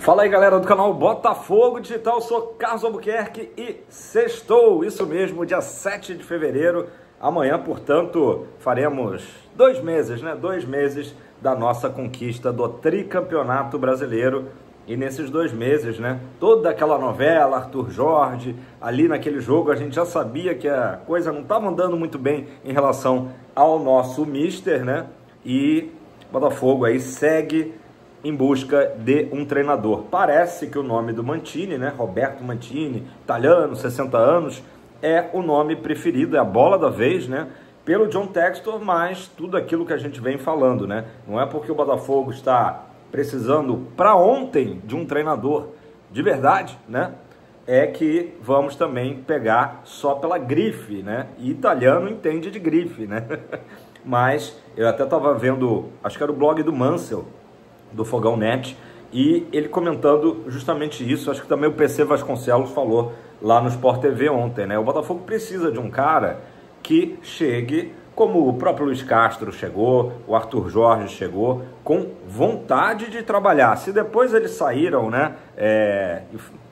Fala aí, galera do canal Botafogo Digital, sou Carlos Albuquerque e sextou, isso mesmo, dia 7 de fevereiro. Amanhã, portanto, faremos 2 meses, né? 2 meses da nossa conquista do tricampeonato brasileiro. E nesses 2 meses, né? Toda aquela novela, Arthur Jorge, ali naquele jogo a gente já sabia que a coisa não estava andando muito bem em relação ao nosso mister, né? E o Botafogo aí segue em busca de um treinador. Parece que o nome do Mantini, né, Roberto Mantini, italiano, 60 anos, é o nome preferido, é a bola da vez, né, pelo John Textor, mas tudo aquilo que a gente vem falando, né, não é porque o Botafogo está precisando para ontem de um treinador de verdade, né, é que vamos também pegar só pela grife, né, e italiano entende de grife, né, mas eu até estava vendo, acho que era o blog do Mansell, do Fogão Net, e ele comentando justamente isso. Acho que também o PC Vasconcelos falou lá no Sport TV ontem, né? O Botafogo precisa de um cara que chegue, como o próprio Luiz Castro chegou, o Arthur Jorge chegou, com vontade de trabalhar. Se depois eles saíram, né,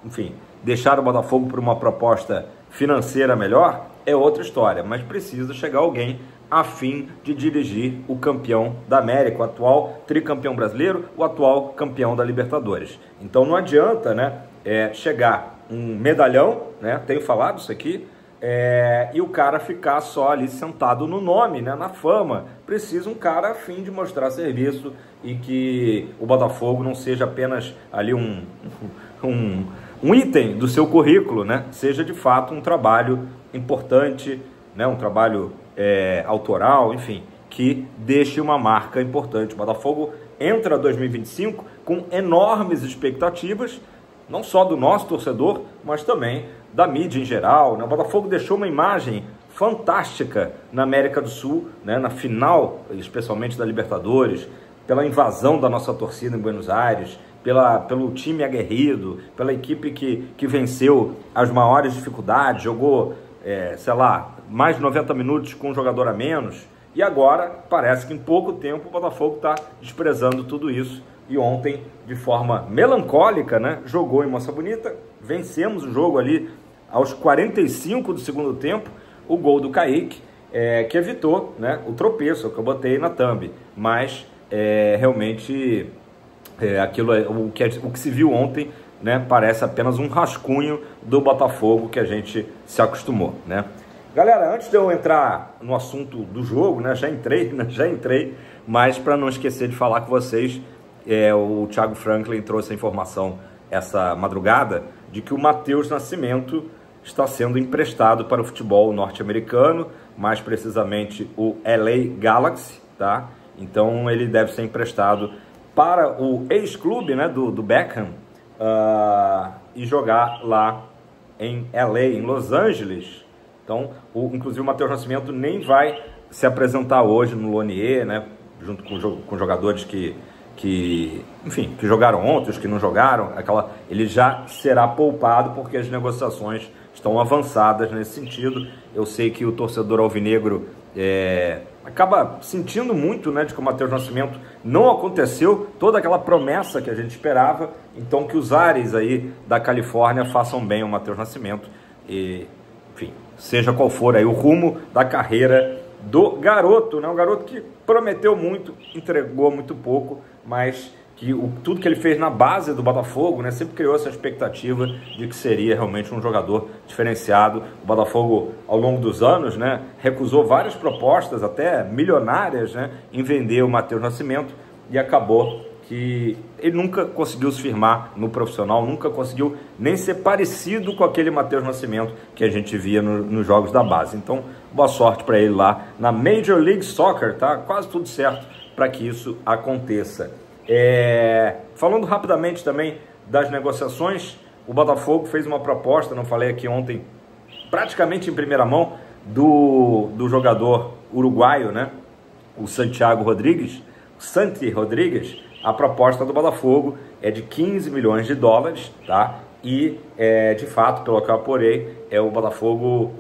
enfim, deixaram o Botafogo por uma proposta financeira melhor, é outra história, mas precisa chegar alguém a fim de dirigir o campeão da América, o atual tricampeão brasileiro, o atual campeão da Libertadores. Então não adianta, né, chegar um medalhão, né, tenho falado isso aqui, e o cara ficar só ali sentado no nome, né, na fama. Precisa um cara a fim de mostrar serviço e que o Botafogo não seja apenas ali um item do seu currículo, né, seja de fato um trabalho importante, né, um trabalho autoral, enfim, que deixe uma marca importante. O Botafogo entra 2025 com enormes expectativas, não só do nosso torcedor, mas também da mídia em geral, né? O Botafogo deixou uma imagem fantástica na América do Sul, né? Na final, especialmente da Libertadores, pela invasão da nossa torcida em Buenos Aires, pelo time aguerrido, pela equipe que venceu as maiores dificuldades, jogou, sei lá, mais de 90 minutos com um jogador a menos, e agora parece que em pouco tempo o Botafogo está desprezando tudo isso. E ontem, de forma melancólica, né, jogou em Moça Bonita, vencemos o jogo ali aos 45 do segundo tempo, o gol do Kaique, que evitou, né, o tropeço que eu botei na thumb, mas realmente o que se viu ontem, né, parece apenas um rascunho do Botafogo que a gente se acostumou, né? Galera, antes de eu entrar no assunto do jogo, né, já entrei, mas para não esquecer de falar com vocês, o Thiago Franklin trouxe a informação essa madrugada de que o Matheus Nascimento está sendo emprestado para o futebol norte-americano, mais precisamente o LA Galaxy, tá? Então ele deve ser emprestado para o ex-clube, né, do Beckham, e jogar lá em LA, em Los Angeles. Então, inclusive o Matheus Nascimento nem vai se apresentar hoje no Lonier, né, junto com jogadores que jogaram ontem, os que não jogaram, ele já será poupado porque as negociações estão avançadas nesse sentido. Eu sei que o torcedor alvinegro acaba sentindo muito, né, de que o Matheus Nascimento não aconteceu toda aquela promessa que a gente esperava. Então que os ares aí da Califórnia façam bem ao Matheus Nascimento e, enfim, seja qual for aí o rumo da carreira do garoto, né? Um garoto que prometeu muito, entregou muito pouco, mas que tudo que ele fez na base do Botafogo, né, sempre criou essa expectativa de que seria realmente um jogador diferenciado. O Botafogo, ao longo dos anos, né, recusou várias propostas, até milionárias, né, em vender o Matheus Nascimento, e acabou que ele nunca conseguiu se firmar no profissional, nunca conseguiu nem ser parecido com aquele Matheus Nascimento que a gente via nos jogos da base. Então, boa sorte para ele lá na Major League Soccer, tá? Quase tudo certo para que isso aconteça. Falando rapidamente também das negociações, o Botafogo fez uma proposta, não falei aqui ontem, praticamente em primeira mão, do jogador uruguaio, né? O Santi Rodrigues. A proposta do Botafogo é de 15 milhões de dólares, tá? E, de fato, pelo que eu apurei, o Botafogo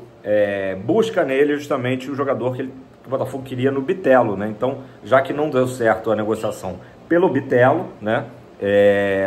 busca nele justamente o jogador que o Botafogo queria no Bitelo, né? Então, já que não deu certo a negociação pelo Bitelo, né,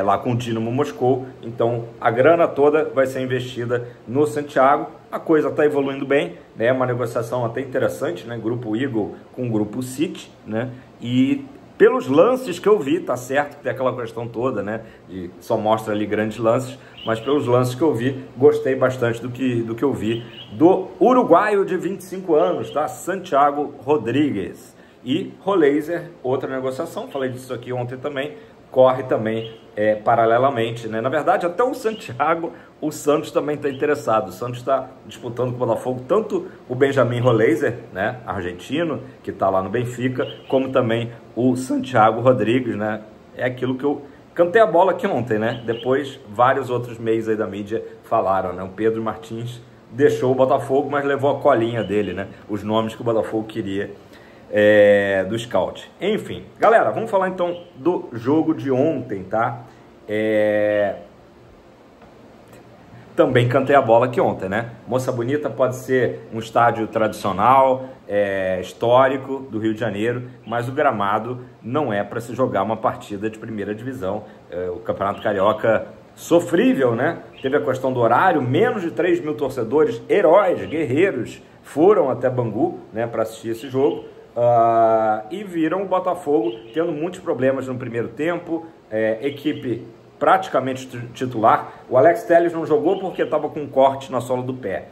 lá com o Dinamo Moscou. Então a grana toda vai ser investida no Santiago. A coisa está evoluindo bem, né? Uma negociação até interessante, né? Grupo Eagle com o Grupo City, né? E pelos lances que eu vi, tá certo que tem aquela questão toda, né? De só mostra ali grandes lances, mas pelos lances que eu vi, gostei bastante do que eu vi do uruguaio de 25 anos, tá? Santiago Rodrigues. E Roleiser, outra negociação, falei disso aqui ontem também, corre também paralelamente, né? Na verdade, até o Santiago, o Santos também está interessado. O Santos está disputando com o Botafogo tanto o Benjamin Roleiser, né, argentino, que está lá no Benfica, como também o Santiago Rodrigues, né? É aquilo que eu cantei a bola aqui ontem, né? Depois, vários outros meios aí da mídia falaram, né? O Pedro Martins deixou o Botafogo, mas levou a colinha dele, né? Os nomes que o Botafogo queria do scout. Enfim, galera, vamos falar então do jogo de ontem, tá? Também cantei a bola aqui ontem, né? Moça Bonita pode ser um estádio tradicional, histórico do Rio de Janeiro, mas o gramado não é para se jogar uma partida de primeira divisão. O Campeonato Carioca sofrível, né? Teve a questão do horário, menos de 3 mil torcedores, heróis, guerreiros, foram até Bangu, né, para assistir esse jogo. E viram o Botafogo tendo muitos problemas no primeiro tempo, equipe praticamente titular. O Alex Telles não jogou porque estava com um corte na sola do pé.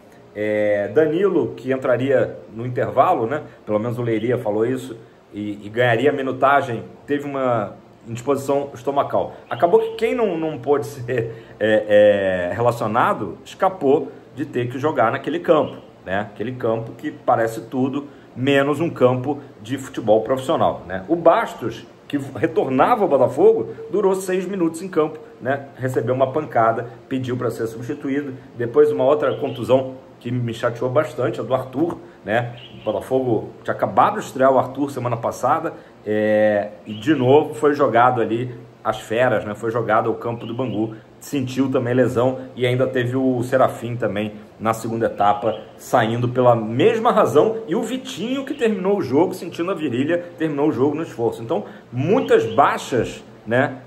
Danilo, que entraria no intervalo, né? Pelo menos o Leiria falou isso, e ganharia minutagem, teve uma indisposição estomacal. Acabou que quem não pôde ser relacionado escapou de ter que jogar naquele campo, né? Aquele campo que parece tudo menos um campo de futebol profissional, né? O Bastos, que retornava ao Botafogo, durou 6 minutos em campo, né? Recebeu uma pancada, pediu para ser substituído. Depois uma outra contusão que me chateou bastante, a do Arthur, né? O Botafogo tinha acabado de estrear o Arthur semana passada, e de novo foi jogado ali as feras, né? Foi jogado ao campo do Bangu, sentiu também lesão, e ainda teve o Serafim também na segunda etapa, saindo pela mesma razão, e o Vitinho, que terminou o jogo sentindo a virilha, terminou o jogo no esforço. Então, muitas baixas, né,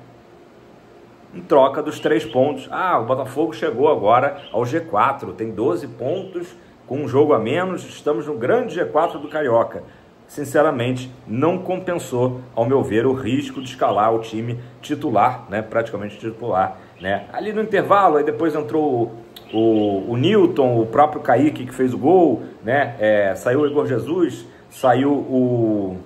em troca dos 3 pontos. O Botafogo chegou agora ao G4, tem 12 pontos, com um jogo a menos, estamos no grande G4 do Carioca. Sinceramente, não compensou, ao meu ver, o risco de escalar o time titular, né, praticamente titular, né? Ali no intervalo, aí depois entrou o Newton, o próprio Kaique, que fez o gol, né? Saiu o Igor Jesus, saiu o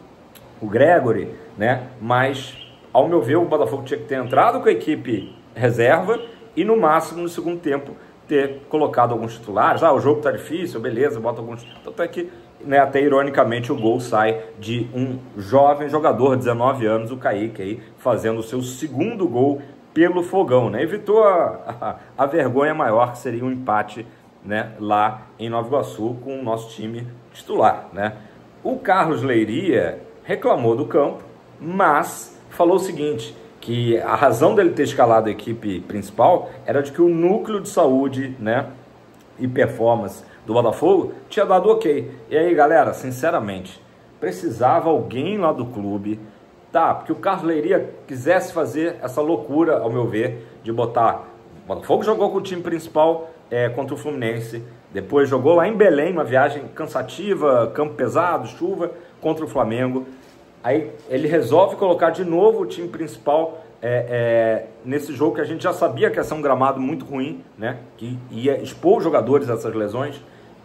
Gregory, né? Mas, ao meu ver, o Botafogo tinha que ter entrado com a equipe reserva e, no máximo, no segundo tempo, ter colocado alguns titulares. O jogo tá difícil, beleza, bota alguns... Tanto é que, né, até ironicamente, o gol sai de um jovem jogador, 19 anos, o Kaique, aí, fazendo o seu segundo gol pelo Fogão, né? Evitou a vergonha maior, que seria um empate, né, lá em Nova Iguaçu com o nosso time titular, né? O Carlos Leiria reclamou do campo, mas falou o seguinte, que a razão dele ter escalado a equipe principal era de que o núcleo de saúde, né, e performance do Botafogo tinha dado ok. E aí, galera, sinceramente, precisava alguém lá do clube, porque o Carlos Leiria quisesse fazer essa loucura, ao meu ver, de botar... O Botafogo jogou com o time principal contra o Fluminense, depois jogou lá em Belém, uma viagem cansativa, campo pesado, chuva, contra o Flamengo. Aí ele resolve colocar de novo o time principal nesse jogo que a gente já sabia que ia ser um gramado muito ruim, né? Que ia expor os jogadores a essas lesões.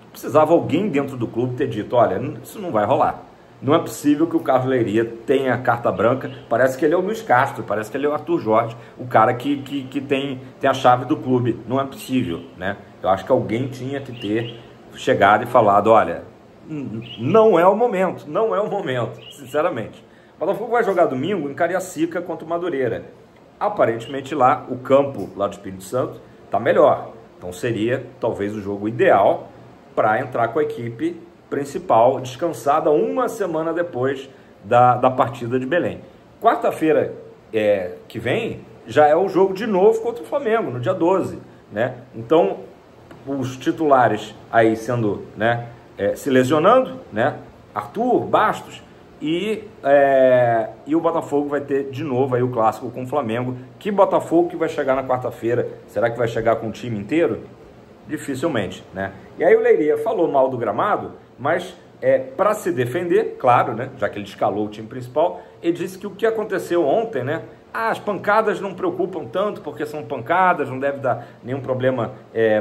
Precisava alguém dentro do clube ter dito, olha, isso não vai rolar. Não é possível que o Carlos Leiria tenha carta branca. Parece que ele é o Luiz Castro, parece que ele é o Arthur Jorge, o cara que tem a chave do clube. Não é possível, né? Eu acho que alguém tinha que ter chegado e falado, olha, não é o momento, sinceramente. O Botafogo vai jogar domingo em Cariacica contra o Madureira. Aparentemente lá, o campo lá do Espírito Santo está melhor. Então seria talvez o jogo ideal para entrar com a equipe principal descansada uma semana depois da partida de Belém. Quarta-feira que vem já é o jogo de novo contra o Flamengo, no dia 12, né? Então, os titulares aí sendo, né, se lesionando, né? Arthur, Bastos, E o Botafogo vai ter de novo aí o clássico com o Flamengo. Que Botafogo que vai chegar na quarta-feira? Será que vai chegar com o time inteiro? Dificilmente, né? E aí o Leiria falou mal do gramado, mas para se defender, claro, né? Já que ele escalou o time principal, ele disse que o que aconteceu ontem, né? As pancadas não preocupam tanto, porque são pancadas, não deve dar nenhum problema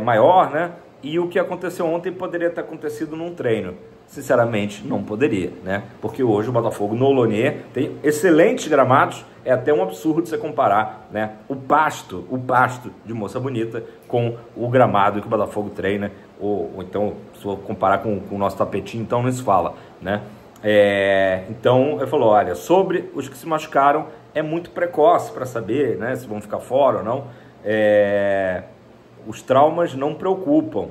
maior, né? E o que aconteceu ontem poderia ter acontecido num treino. Sinceramente, não poderia, né? Porque hoje o Botafogo no Lonier tem excelentes gramados, é até um absurdo você comparar, né? O pasto de Moça Bonita com o gramado que o Botafogo treina, ou então, se for comparar com o nosso tapetinho, então não se fala, né? Então, ele falou, olha, sobre os que se machucaram, é muito precoce para saber, né, se vão ficar fora ou não. Os traumas não preocupam.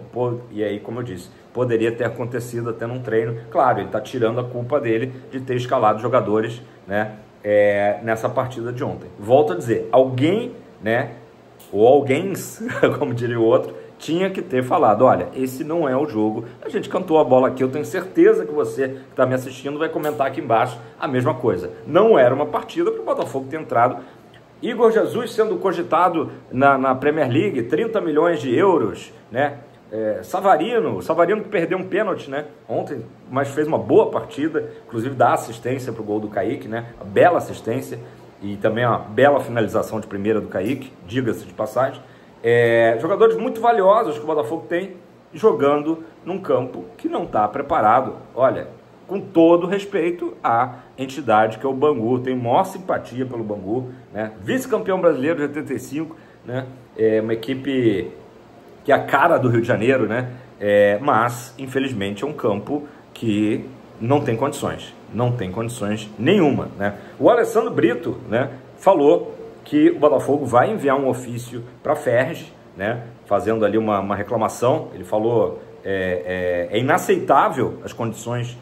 E aí, como eu disse, poderia ter acontecido até num treino. Claro, ele está tirando a culpa dele de ter escalado jogadores, né, nessa partida de ontem. Volto a dizer, alguém, né, ou alguém, como diria o outro, tinha que ter falado, olha, esse não é o jogo. A gente cantou a bola aqui, eu tenho certeza que você que está me assistindo vai comentar aqui embaixo a mesma coisa. Não era uma partida para o Botafogo ter entrado. Igor Jesus sendo cogitado na Premier League, 30 milhões de euros, né? Savarino que perdeu um pênalti, né, ontem, mas fez uma boa partida, inclusive dá assistência para o gol do Kaique, né, a bela assistência e também a bela finalização de primeira do Kaique, diga-se de passagem. Jogadores muito valiosos que o Botafogo tem jogando num campo que não está preparado. Olha, com todo respeito à entidade que é o Bangu, tenho maior simpatia pelo Bangu, né? Vice-campeão brasileiro de 85, né? Uma equipe que é a cara do Rio de Janeiro, né? Mas, infelizmente, é um campo que não tem condições nenhuma, né? O Alessandro Brito, né, falou que o Botafogo vai enviar um ofício para a Ferj, né, fazendo ali uma reclamação. Ele falou, é inaceitável as condições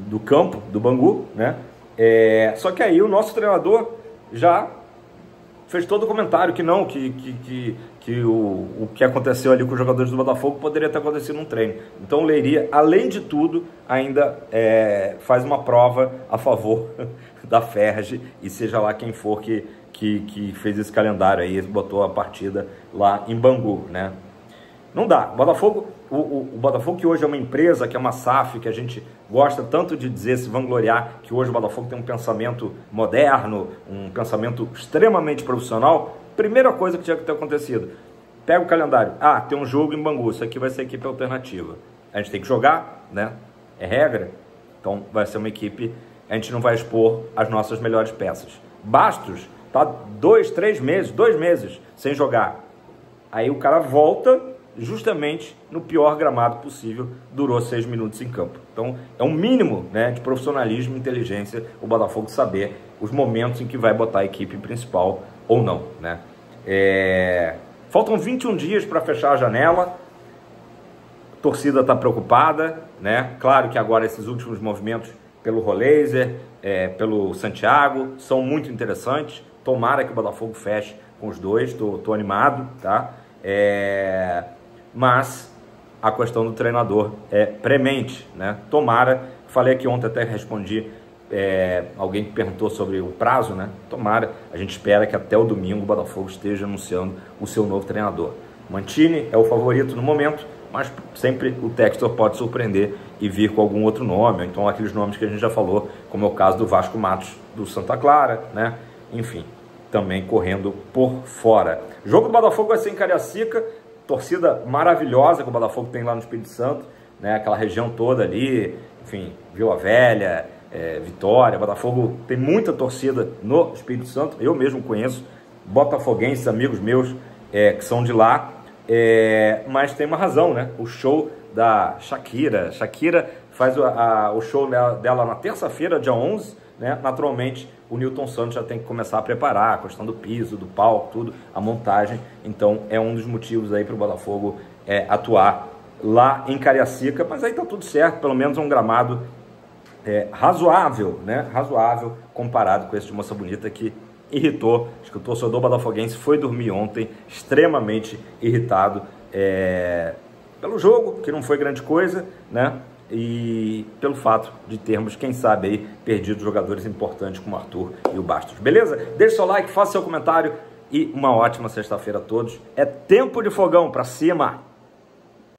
do campo do Bangu, né? Só que aí o nosso treinador já fez todo o comentário que não, que o que aconteceu ali com os jogadores do Botafogo poderia ter acontecido num treino. Então o Leiria, além de tudo, ainda faz uma prova a favor da Ferj, e seja lá quem for que fez esse calendário aí, botou a partida lá em Bangu, né? Não dá. O Botafogo, que hoje é uma empresa, que é uma SAF, que a gente gosta tanto de dizer, se vangloriar, que hoje o Botafogo tem um pensamento moderno, um pensamento extremamente profissional. Primeira coisa que tinha que ter acontecido, pega o calendário, tem um jogo em Bangu, isso aqui vai ser equipe alternativa. A gente tem que jogar, né? É regra. Então vai ser uma equipe, a gente não vai expor as nossas melhores peças. Bastos tá 2 meses sem jogar. Aí o cara volta justamente no pior gramado possível, durou 6 minutos em campo. Então é um mínimo, né, de profissionalismo e inteligência o Botafogo saber os momentos em que vai botar a equipe principal ou não, né? Faltam 21 dias para fechar a janela, a torcida está preocupada, né? Claro que agora esses últimos movimentos pelo Roleiser, pelo Santiago, são muito interessantes. Tomara que o Botafogo feche com os dois, tô animado, tá? Mas a questão do treinador é premente, né? Tomara, falei aqui ontem, até respondi alguém que perguntou sobre o prazo, né? Tomara, a gente espera que até o domingo o Botafogo esteja anunciando o seu novo treinador. Mancini é o favorito no momento, mas sempre o Textor pode surpreender e vir com algum outro nome, ou então aqueles nomes que a gente já falou, como é o caso do Vasco Matos do Santa Clara, né? Enfim, também correndo por fora. O jogo do Botafogo vai ser em Cariacica, torcida maravilhosa que o Botafogo tem lá no Espírito Santo, né? Aquela região toda ali, enfim, Vila Velha, Vitória. Botafogo tem muita torcida no Espírito Santo, eu mesmo conheço botafoguenses, amigos meus que são de lá, mas tem uma razão, né? O show da Shakira faz o show dela na terça-feira, dia 11, né? Naturalmente o Newton Santos já tem que começar a preparar a questão do piso, do palco, tudo, a montagem. Então é um dos motivos aí para o Botafogo atuar lá em Cariacica, mas aí tá tudo certo, pelo menos um gramado razoável, né? Razoável comparado com esse de Moça Bonita, que irritou. Acho que o torcedor botafoguense foi dormir ontem extremamente irritado pelo jogo, que não foi grande coisa, né? e pelo fato de termos, quem sabe, aí, perdido jogadores importantes como o Arthur e o Bastos. Beleza? Deixe seu like, faça seu comentário e uma ótima sexta-feira a todos. É tempo de fogão, pra cima!